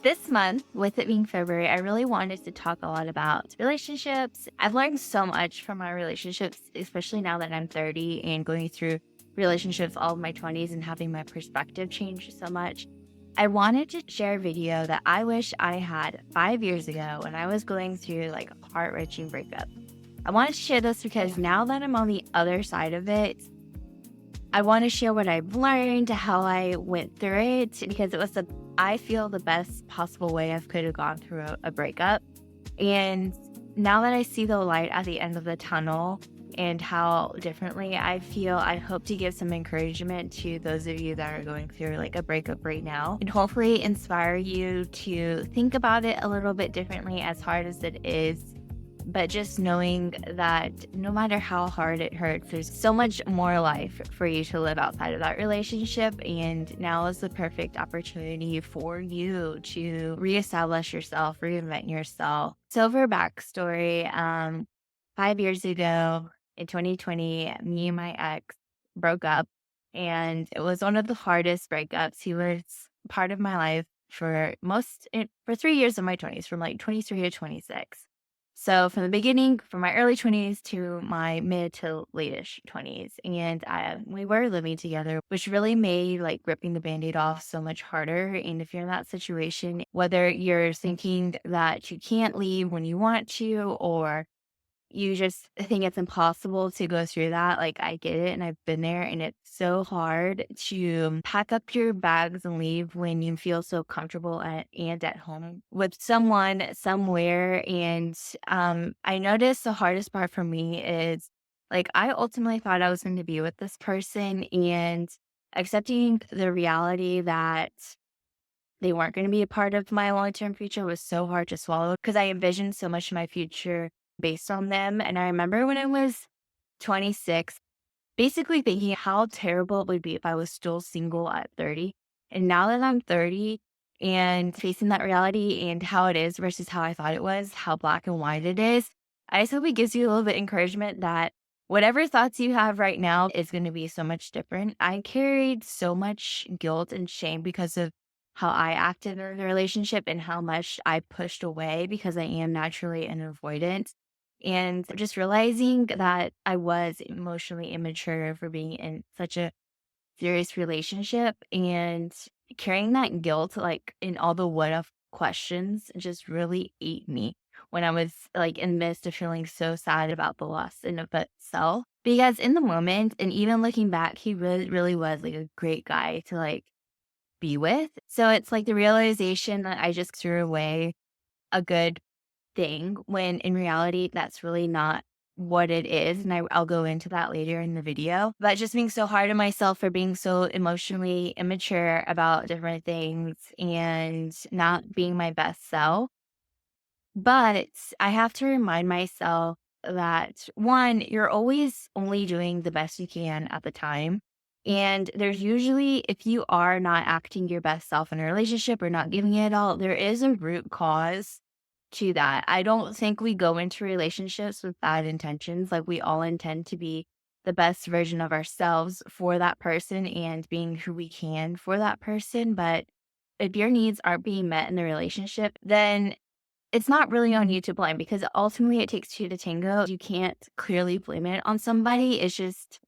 This month, with it being February, I really wanted to talk a lot about relationships. I've learned so much from my relationships, especially now that I'm 30 and going through relationships all of my 20s and having my perspective change so much. I wanted to share a video that I wish I had 5 years ago when I was going through like a heart-wrenching breakup. I wanted to share this because now that I'm on the other side of it, I want to share what I've learned, how I went through it, because it was I feel the best possible way I could have gone through a breakup. And now that I see the light at the end of the tunnel and how differently I feel, I hope to give some encouragement to those of you that are going through like a breakup right now and hopefully inspire you to think about it a little bit differently, as hard as it is, but just knowing that no matter how hard it hurts, there's so much more life for you to live outside of that relationship. And now is the perfect opportunity for you to reestablish yourself, reinvent yourself. So, for backstory, 5 years ago in 2020, me and my ex broke up, and it was one of the hardest breakups. He was part of my life for 3 years of my 20s, from like 23 to 26. So from the beginning, from my early 20s to my mid to late-ish 20s, and we were living together, which really made like ripping the Band-Aid off so much harder. And if you're in that situation, whether you're thinking that you can't leave when you want to, or you just think it's impossible to go through that. Like, I get it, and I've been there, and it's so hard to pack up your bags and leave when you feel so comfortable and at home with someone somewhere. And I noticed the hardest part for me is like I ultimately thought I was going to be with this person, and accepting the reality that they weren't going to be a part of my long term future was so hard to swallow because I envisioned so much of my future based on them. And I remember when I was 26, basically thinking how terrible it would be if I was still single at 30. And now that I'm 30 and facing that reality and how it is versus how I thought it was, how black and white it is, I just hope it gives you a little bit of encouragement that whatever thoughts you have right now is going to be so much different. I carried so much guilt and shame because of how I acted in the relationship and how much I pushed away because I am naturally an avoidant. And just realizing that I was emotionally immature for being in such a serious relationship and carrying that guilt, like in all the what if questions, just really ate me when I was like in the midst of feeling so sad about the loss in of itself. Because in the moment, and even looking back, he really, really was like a great guy to like be with. So it's like the realization that I just threw away a good thing when in reality, that's really not what it is. And I'll go into that later in the video. But just being so hard on myself for being so emotionally immature about different things and not being my best self. But I have to remind myself that one, you're always only doing the best you can at the time. And there's usually, if you are not acting your best self in a relationship or not giving it all, there is a root cause to that. I don't think we go into relationships with bad intentions. Like, we all intend to be the best version of ourselves for that person and being who we can for that person. But if your needs aren't being met in the relationship, then it's not really on you to blame because ultimately it takes two to tango. You can't clearly blame it on somebody. It's just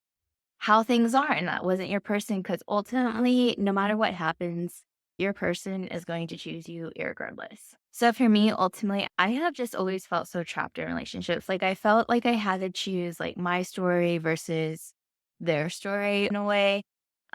how things are. And that wasn't your person because ultimately, no matter what happens, your person is going to choose you regardless. So for me, ultimately, I have just always felt so trapped in relationships. Like I felt like I had to choose like my story versus their story in a way.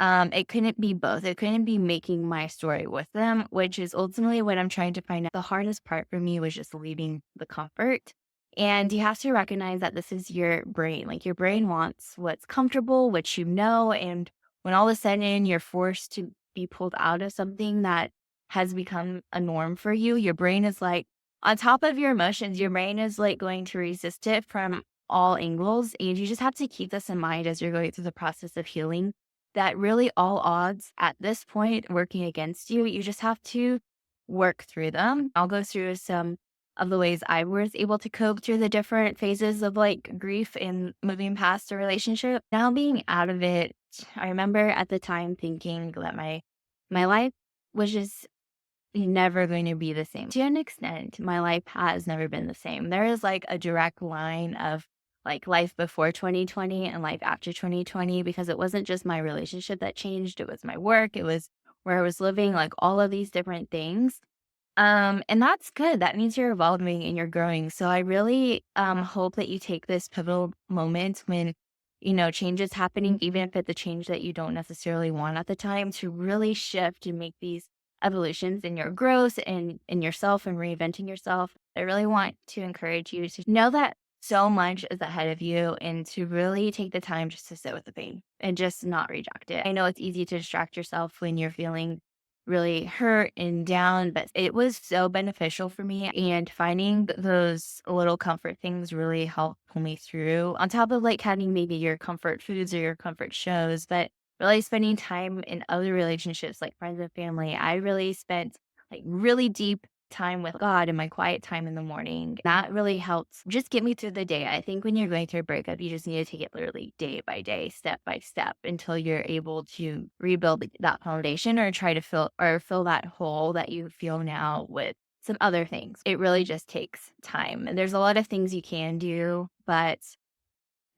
It couldn't be both. It couldn't be making my story with them, which is ultimately what I'm trying to find out. The hardest part for me was just leaving the comfort. And you have to recognize that this is your brain. Like your brain wants what's comfortable, what you know. And when all of a sudden you're forced to be pulled out of something that has become a norm for you, your brain is like, on top of your emotions, your brain is like going to resist it from all angles. And you just have to keep this in mind as you're going through the process of healing that really all odds at this point working against you, you just have to work through them. I'll go through some of the ways I was able to cope through the different phases of like grief and moving past a relationship. Now being out of it, I remember at the time thinking that my life was just never going to be the same. To an extent, my life has never been the same. There is like a direct line of like life before 2020 and life after 2020 because it wasn't just my relationship that changed, it was my work, it was where I was living, like all of these different things. And that's good. That means you're evolving and you're growing. So I really hope that you take this pivotal moment when, change is happening, even if it's a change that you don't necessarily want at the time, to really shift and make these evolutions in your growth and in yourself and reinventing yourself. I really want to encourage you to know that so much is ahead of you and to really take the time just to sit with the pain and just not reject it. I know it's easy to distract yourself when you're feeling really hurt and down, but it was so beneficial for me. And finding those little comfort things really helped pull me through, on top of like having maybe your comfort foods or your comfort shows, but really spending time in other relationships like friends and family. I really spent like really deep time with God in my quiet time in the morning. That really helps just get me through the day. I think when you're going through a breakup, you just need to take it literally day by day, step by step until you're able to rebuild that foundation or try to fill that hole that you feel now with some other things. It really just takes time. And there's a lot of things you can do, but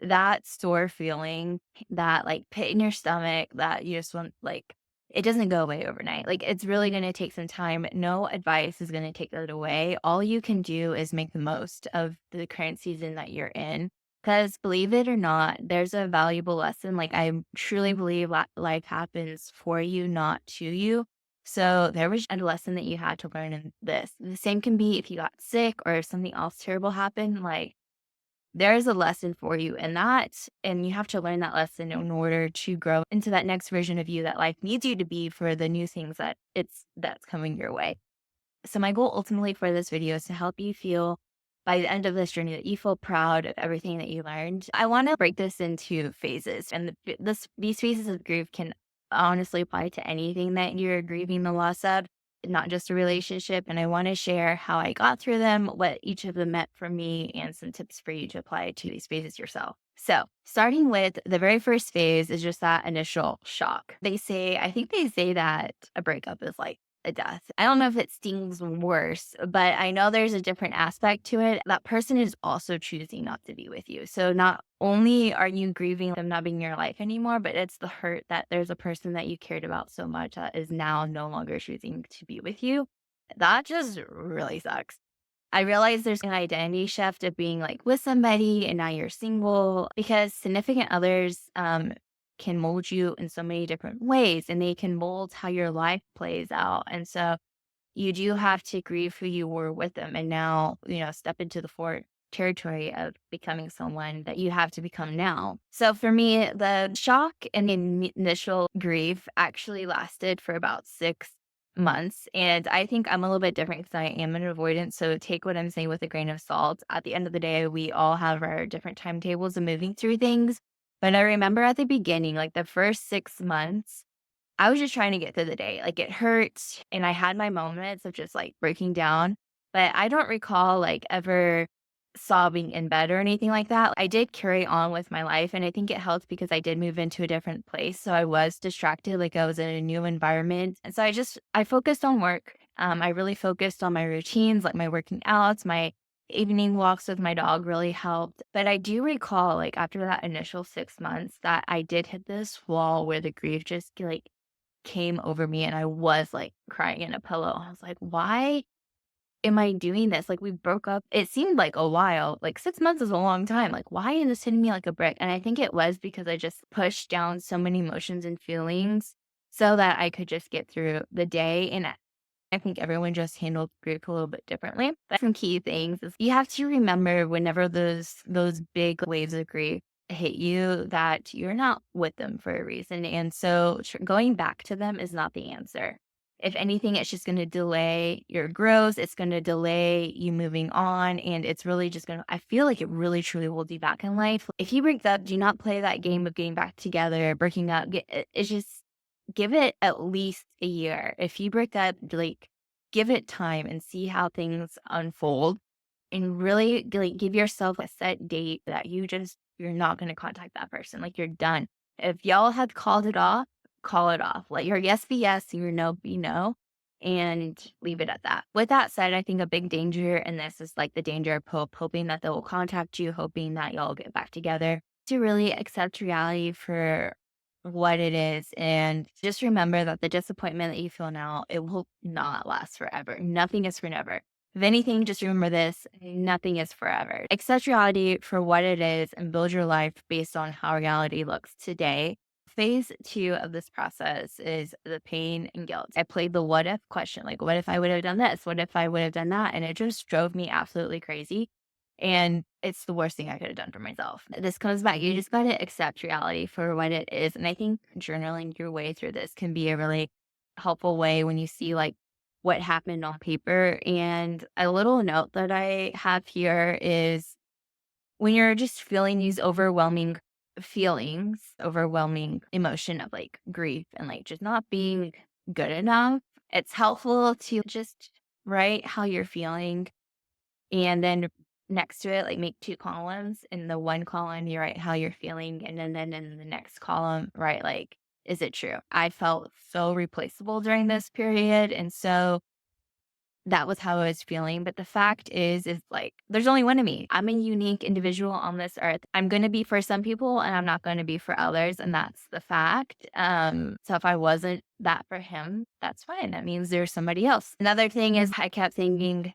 that sore feeling, that, like, pit in your stomach that you just want like, it doesn't go away overnight. Like, it's really gonna take some time. No advice is gonna take that away. All you can do is make the most of the current season that you're in. Because believe it or not, there's a valuable lesson. Like, I truly believe life happens for you, not to you. So, there was a lesson that you had to learn in this. The same can be if you got sick or if something else terrible happened, like, there is a lesson for you in that, and you have to learn that lesson in order to grow into that next version of you that life needs you to be for the new things that's coming your way. So my goal ultimately for this video is to help you feel by the end of this journey that you feel proud of everything that you learned. I want to break this into phases, and these phases of grief can honestly apply to anything that you're grieving the loss of, not just a relationship. And I want to share how I got through them, what each of them meant for me, and some tips for you to apply to these phases yourself. So, starting with the very first phase is just that initial shock. I think they say that a breakup is like a death. I don't know if it stings worse, but I know there's a different aspect to it. That person is also choosing not to be with you. So not only are you grieving them not being in your life anymore, but it's the hurt that there's a person that you cared about so much that is now no longer choosing to be with you. That just really sucks. I realize there's an identity shift of being like with somebody and now you're single because significant others can mold you in so many different ways and they can mold how your life plays out. And so you do have to grieve who you were with them and now, step into the territory of becoming someone that you have to become now. So for me, the shock and the initial grief actually lasted for about 6 months. And I think I'm a little bit different because I am an avoidant. So take what I'm saying with a grain of salt. At the end of the day, we all have our different timetables of moving through things. But I remember at the beginning, like the first 6 months, I was just trying to get through the day. Like it hurt and I had my moments of just like breaking down, but I don't recall like ever sobbing in bed or anything like that. I did carry on with my life and I think it helped because I did move into a different place. So I was distracted, like I was in a new environment. And so I focused on work. I really focused on my routines, like my working outs, my evening walks with my dog really helped. But I do recall like after that initial 6 months that I did hit this wall where the grief just like came over me and I was like crying in a pillow. I was like, why am I doing this? Like we broke up. It seemed like a while. Like 6 months is a long time. Like, why is this hitting me like a brick? And I think it was because I just pushed down so many emotions and feelings so that I could just get through the day. And I think everyone just handled grief a little bit differently. But some key things is you have to remember whenever those big waves of grief hit you that you're not with them for a reason. And so going back to them is not the answer. If anything, it's just going to delay your growth. It's going to delay you moving on. And it's really just going to, I feel like it really truly holds you back in life. If you break up, do not play that game of getting back together, breaking up. It's just, give it at least a year. If you break up, like, give it time and see how things unfold and really like give yourself a set date that you're not going to contact that person. Like you're done. If y'all have called it off, call it off. Let your yes be yes, your no be no. and leave it at that. With that said, I think a big danger in this is like the danger of hope, hoping that they will contact you, hoping that y'all get back together. To really accept reality for what it is and just remember that the disappointment that you feel now, it will not last forever. Nothing is forever. If anything, just remember this, nothing is forever. Accept reality for what it is and build your life based on how reality looks today. Phase two of this process is the pain and guilt. I played the what if question, like, what if I would have done this? What if I would have done that? And it just drove me absolutely crazy. And it's the worst thing I could have done for myself. This comes back. You just got to accept reality for what it is. And I think journaling your way through this can be a really helpful way when you see like what happened on paper. And a little note that I have here is when you're just feeling these overwhelming feelings, overwhelming emotion of like grief and like just not being good enough, it's helpful to just write how you're feeling and then next to it, like make two columns. In the one column, you write how you're feeling. And then in the next column, write like, is it true? I felt so replaceable during this period. And so that was how I was feeling, but the fact is like, there's only one of me. I'm a unique individual on this earth. I'm gonna be for some people, and I'm not gonna be for others, and that's the fact. So if I wasn't that for him, that's fine. That means there's somebody else. Another thing is I kept thinking,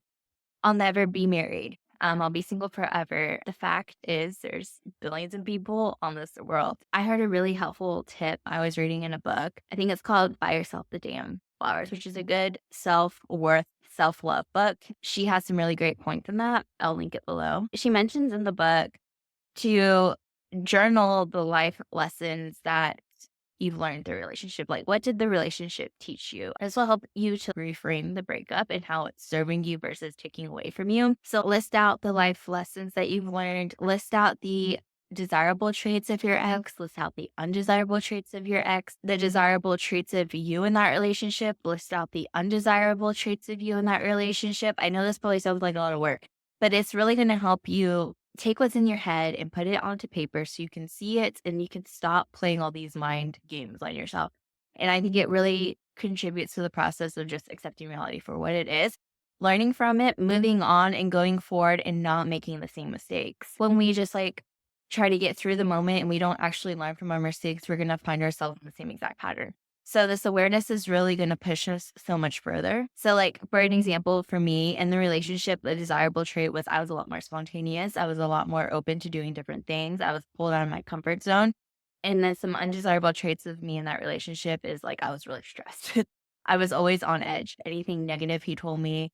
I'll never be married. I'll be single forever. The fact is, there's billions of people on this world. I heard a really helpful tip I was reading in a book. I think it's called Buy Yourself the Damn Flowers, which is a good self worth, self love book. She has some really great points in that. I'll link it below. She mentions in the book to journal the life lessons that you've learned through a relationship. Like, what did the relationship teach you? This will help you to reframe the breakup and how it's serving you versus taking away from you. So, list out the life lessons that you've learned, list out the desirable traits of your ex, list out the undesirable traits of your ex, the desirable traits of you in that relationship, list out the undesirable traits of you in that relationship. I know this probably sounds like a lot of work, but it's really going to help you take what's in your head and put it onto paper so you can see it and you can stop playing all these mind games on yourself. And I think it really contributes to the process of just accepting reality for what it is, learning from it, moving on and going forward and not making the same mistakes. When we just like try to get through the moment and we don't actually learn from our mistakes, we're going to find ourselves in the same exact pattern. So this awareness is really going to push us so much further. So like for an example, for me in the relationship, the desirable trait was I was a lot more spontaneous. I was a lot more open to doing different things. I was pulled out of my comfort zone. And then some undesirable traits of me in that relationship is like I was really stressed. I was always on edge. Anything negative he told me,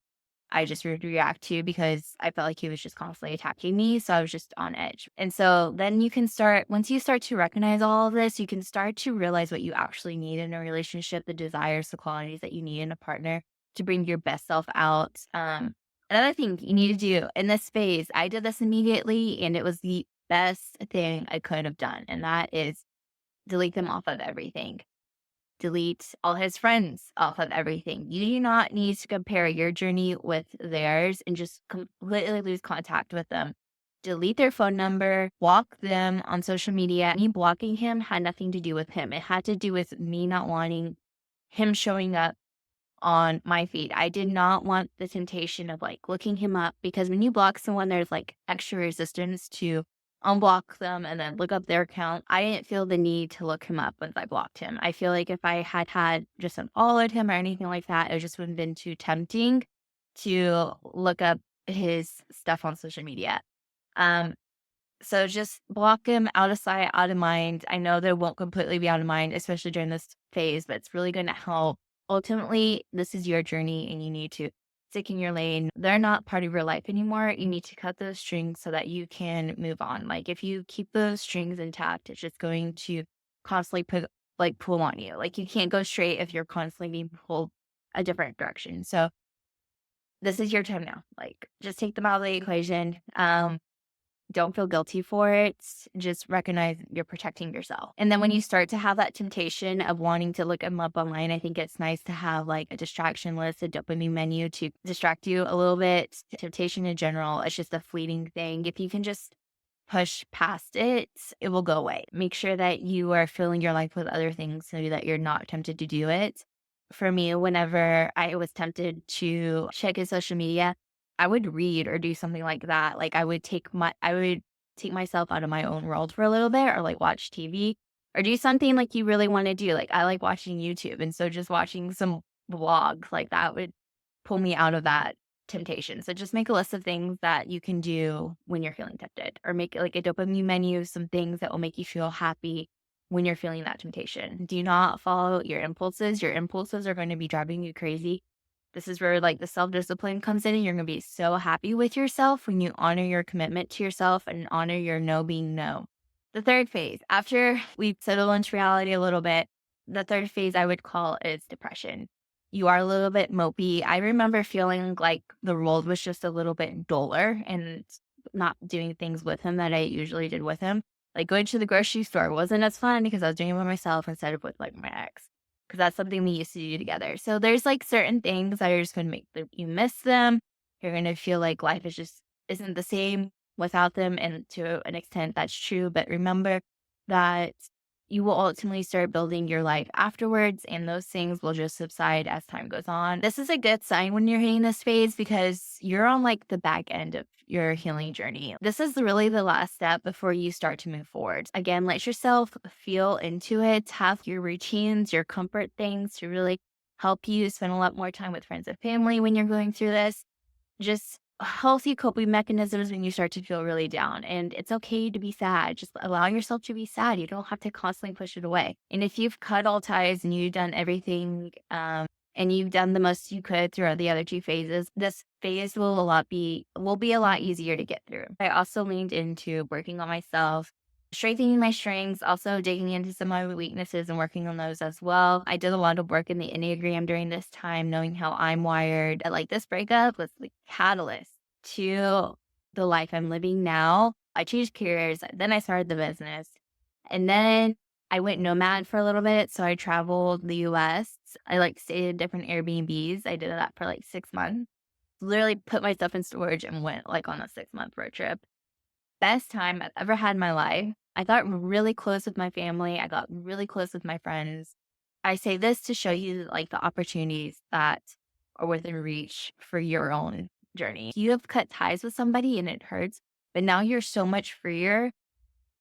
I just would react to because I felt like he was just constantly attacking me. So I was just on edge. And so then you can start, once you start to recognize all of this, you can start to realize what you actually need in a relationship, the desires, the qualities that you need in a partner to bring your best self out. Another thing you need to do in this phase, I did this immediately and it was the best thing I could have done. And that is delete them off of everything. Delete all his friends off of everything. You do not need to compare your journey with theirs and just completely lose contact with them. Delete their phone number, block them on social media. Me blocking him had nothing to do with him. It had to do with me not wanting him showing up on my feed. I did not want the temptation of like looking him up because when you block someone, there's like extra resistance to unblock them and then look up their account. I didn't feel the need to look him up once I blocked him. I feel like if I had just unfollowed him or anything like that, it just would have been too tempting to look up his stuff on social media. Um, so just block him out of sight, out of mind. I know they won't completely be out of mind, especially during this phase, but it's really going to help. Ultimately, this is your journey and you need to stick in your lane. They're not part of your life anymore. You need to cut those strings so that you can move on. Like if you keep those strings intact, it's just going to constantly pull on you. Like you can't go straight if you're constantly being pulled a different direction. So this is your time now. Like just take them out of the equation. Don't feel guilty for it. Just recognize you're protecting yourself. And then when you start to have that temptation of wanting to look them up online, I think it's nice to have like a distraction list, a dopamine menu to distract you a little bit. Temptation in general, it's just a fleeting thing. If you can just push past it, it will go away. Make sure that you are filling your life with other things so that you're not tempted to do it. for me, whenever I was tempted to check his social media, I would read or do something like that. Like I would take myself out of my own world for a little bit or like watch TV or do something like you really want to do. Like I like watching YouTube. And so just watching some vlogs like that would pull me out of that temptation. So just make a list of things that you can do when you're feeling tempted or make like a dopamine menu, some things that will make you feel happy when you're feeling that temptation. Do not follow your impulses. Your impulses are going to be driving you crazy. This is where like the self-discipline comes in and you're going to be so happy with yourself when you honor your commitment to yourself and honor your no being no. The third phase, after we settle into reality a little bit, the third phase I would call is depression. You are a little bit mopey. I remember feeling like the world was just a little bit duller and not doing things with him that I usually did with him. Like going to the grocery store wasn't as fun because I was doing it by myself instead of with like my ex. Because that's something we used to do together. So there's like certain things that are just going to make you miss them. You're going to feel like life is just isn't the same without them. And to an extent, that's true. But remember that you will ultimately start building your life afterwards, and those things will just subside as time goes on. This is a good sign when you're hitting this phase because you're on like the back end of your healing journey. This is really the last step before you start to move forward. Again, let yourself feel into it, have your routines, your comfort things to really help you spend a lot more time with friends and family when you're going through this. Just healthy coping mechanisms when you start to feel really down. And it's okay to be sad. Just allow yourself to be sad. You don't have to constantly push it away. And if you've cut all ties and you've done everything, and you've done the most you could throughout the other two phases, this phase will be a lot easier to get through. I also leaned into working on myself, strengthening my strengths, also digging into some of my weaknesses and working on those as well. I did a lot of work in the Enneagram during this time, knowing how I'm wired. Like this breakup was the catalyst to the life I'm living now. I changed careers, then I started the business. And then I went nomad for a little bit. So I traveled the US. I like stayed in different Airbnbs. I did that for like 6 months. Literally put my stuff in storage and went like on a 6 month road trip. Best time I've ever had in my life. I got really close with my family. I got really close with my friends. I say this to show you like the opportunities that are within reach for your own journey. You have cut ties with somebody and it hurts, but now you're so much freer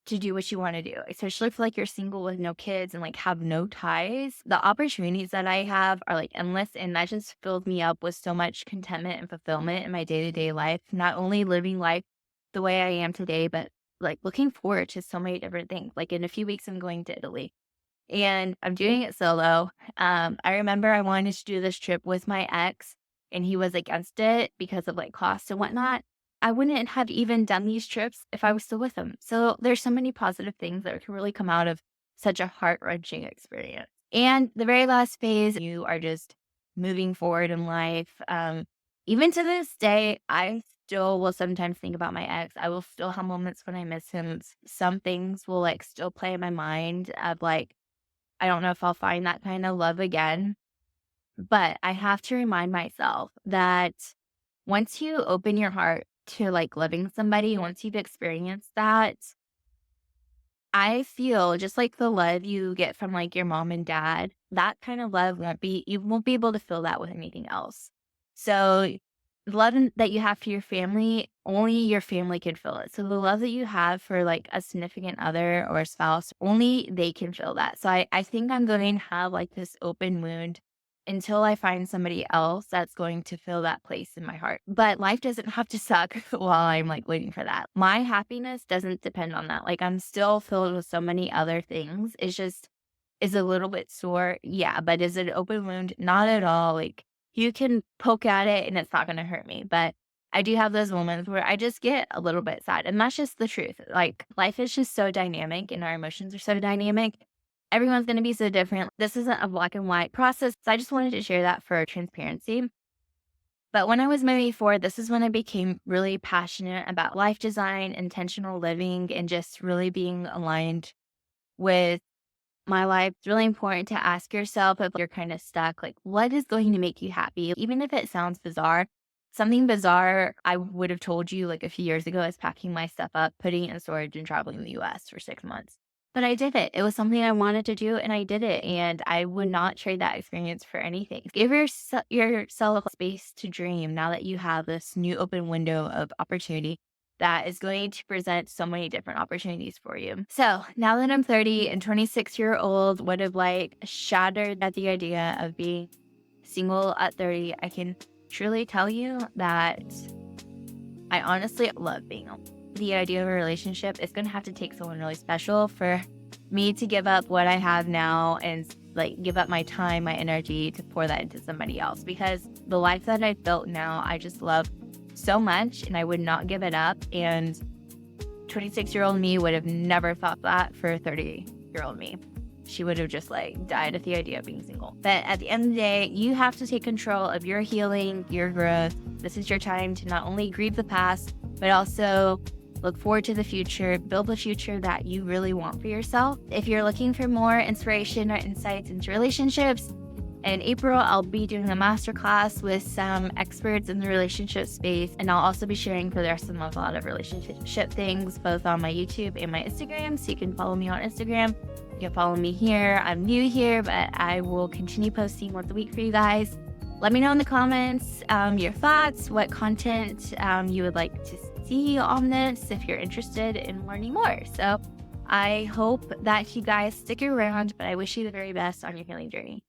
to do what you want to do, especially if like you're single with no kids and like have no ties. The opportunities that I have are like endless, and that just fills me up with so much contentment and fulfillment in my day to day life. Not only living life the way I am today, but like looking forward to so many different things. Like in a few weeks, I'm going to Italy and I'm doing it solo. I remember I wanted to do this trip with my ex, and he was against it because of like cost and whatnot. I wouldn't have even done these trips if I was still with him. So there's so many positive things that can really come out of such a heart wrenching experience. And the very last phase, you are just moving forward in life. Even to this day, I still will sometimes think about my ex. I will still have moments when I miss him. Some things will like still play in my mind of like, I don't know if I'll find that kind of love again, but I have to remind myself that once you open your heart to like loving somebody, once you've experienced that, I feel just like the love you get from like your mom and dad, that kind of love you won't be able to feel that with anything else. So the love that you have for your family, only your family can feel it. So the love that you have for like a significant other or a spouse, only they can feel that. So I think I'm going to have like this open wound until I find somebody else that's going to fill that place in my heart. But life doesn't have to suck while I'm like waiting for that. My happiness doesn't depend on that. Like I'm still filled with so many other things. It's just is a little bit sore. Yeah, but is it an open wound? Not at all. Like you can poke at it and it's not going to hurt me. But I do have those moments where I just get a little bit sad. And that's just the truth. Like life is just so dynamic and our emotions are so dynamic. Everyone's going to be so different. This isn't a black and white process. So I just wanted to share that for transparency. But when I was moving forward, this is when I became really passionate about life design, intentional living, and just really being aligned with my life. It's really important to ask yourself if you're kind of stuck, like, what is going to make you happy? Even if it sounds bizarre, something bizarre I would have told you like a few years ago is packing my stuff up, putting it in storage, and traveling the US for 6 months. But I did it. It was something I wanted to do, and I did it, and I would not trade that experience for anything. Give yourself space to dream now that you have this new open window of opportunity that is going to present so many different opportunities for you. So now that I'm 30 and 26-year-old would have like shattered at the idea of being single at 30, I can truly tell you that I honestly love being alone. The idea of a relationship is going to have to take someone really special for me to give up what I have now and like give up my time, my energy to pour that into somebody else, because the life that I've built now, I just love so much and I would not give it up. And 26-year-old me would have never thought that for 30-year-old me. She would have just like died at the idea of being single. But at the end of the day, you have to take control of your healing, your growth. This is your time to not only grieve the past, but also look forward to the future, build the future that you really want for yourself. If you're looking for more inspiration or insights into relationships, in April, I'll be doing a masterclass with some experts in the relationship space, and I'll also be sharing for the rest of the month a lot of relationship things, both on my YouTube and my Instagram, so you can follow me on Instagram. You can follow me here. I'm new here, but I will continue posting once a week for you guys. Let me know in the comments your thoughts, what content you would like to see on this if you're interested in learning more. So I hope that you guys stick around, but I wish you the very best on your healing journey.